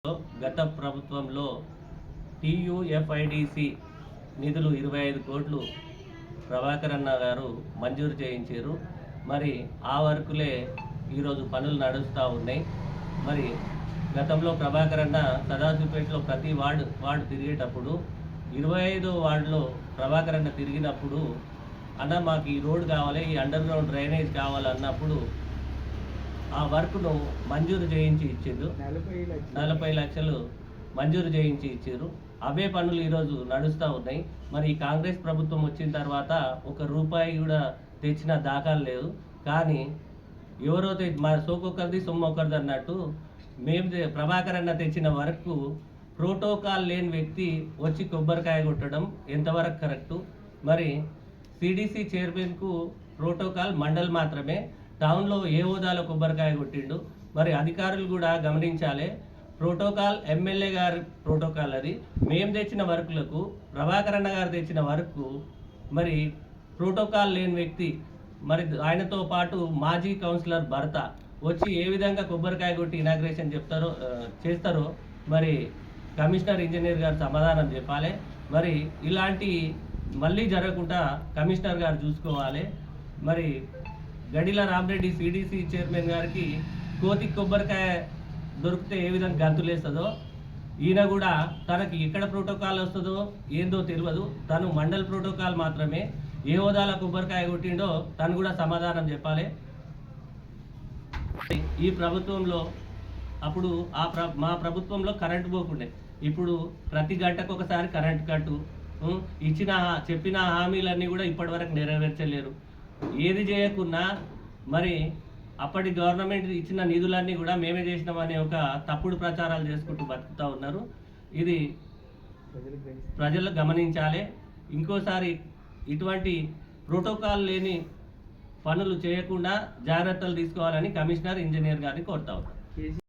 గత ప్రభుత్వంలో టీయూఎఫ్ఐడిసి నిధులు 25 కోట్లు ప్రభాకర్ అన్న గారు మంజూరు చేయించారు. మరి ఆ వర్కులే ఈరోజు పనులు నడుస్తూ ఉన్నాయి. మరి గతంలో ప్రభాకర్ అన్న సదాశివపేటలో ప్రతి వార్డు తిరిగేటప్పుడు 25వ వార్డులో ప్రభాకర్ అన్న తిరిగినప్పుడు అన్న మాకు ఈ రోడ్ కావాలి, ఈ అండర్ గ్రౌండ్ డ్రైనేజ్ కావాలన్నప్పుడు ఆ వర్క్ను మంజూరు చేయించి ఇచ్చిండు. 40 లక్షలు మంజూరు చేయించి ఇచ్చారు. అవే పనులు ఈరోజు నడుస్తూ ఉన్నాయి. మరి ఈ కాంగ్రెస్ ప్రభుత్వం వచ్చిన తర్వాత ఒక రూపాయి కూడా తెచ్చిన దాఖలు లేదు. కానీ ఎవరో మా సోకొకరిది సొమ్మొకరిది అన్నట్టు మేము ప్రభాకర్ అన్న తెచ్చిన వరకు ప్రోటోకాల్ లేని వ్యక్తి వచ్చి కొబ్బరికాయ కొట్టడం ఎంతవరకు కరెక్టు? మరి సిడిసి చైర్మన్కు ప్రోటోకాల్ మండల్ మాత్రమే, టౌన్లో ఏ హోదాలో కొబ్బరికాయ కొట్టిండు. మరి అధికారులు కూడా గమనించాలి. ప్రోటోకాల్ ఎమ్మెల్యే గారి ప్రోటోకాల్ అది. మేము తెచ్చిన వర్కులకు, ప్రభాకర్ అన్న గారు తెచ్చిన వర్కు మరి ప్రోటోకాల్ లేని వ్యక్తి, మరి ఆయనతో పాటు మాజీ కౌన్సిలర్ భర్త వచ్చి ఏ విధంగా కొబ్బరికాయ కొట్టి ఇనాగ్రేషన్ చేస్తారో మరి కమిషనర్ ఇంజనీర్ గారు సమాధానం చెప్పాలి. మరి ఇలాంటి మళ్ళీ జరగకుండా కమిషనర్ గారు చూసుకోవాలి. మరి గడిల రామరెడ్డి సిడిసి చైర్మన్ గారికి కోతి కొబ్బరికాయ దొరికితే ఏ విధంగా గంతులేస్తుందో, ఈయన కూడా తనకి ఎక్కడ ప్రోటోకాల్ వస్తుందో ఏందో తెలియదు. తను మండల్ ప్రోటోకాల్ మాత్రమే. ఏ హోదాలో కొబ్బరికాయ కొట్టిండో తను కూడా సమాధానం చెప్పాలి. ఈ ప్రభుత్వంలో అప్పుడు మా ప్రభుత్వంలో కరెంటు పోకుండే, ఇప్పుడు ప్రతి గంటకు ఒకసారి కరెంటు కట్టు, చెప్పిన హామీలన్నీ కూడా ఇప్పటివరకు నెరవేర్చలేరు. ఏది చేయకున్నా మరి అప్పటి గవర్నమెంట్ ఇచ్చిన నిధులన్నీ కూడా మేమే చేసినామనే ఒక తప్పుడు ప్రచారాలు చేసుకుంటూ బతుకుతూ ఉన్నారు. ఇది ప్రజలు గమనించాలి. ఇంకోసారి ఇటువంటి ప్రోటోకాల్ లేని పనులు చేయకుండా జాగ్రత్తలు తీసుకోవాలని కమిషనర్ ఇంజనీర్ గారిని కోరుతా ఉన్నారు.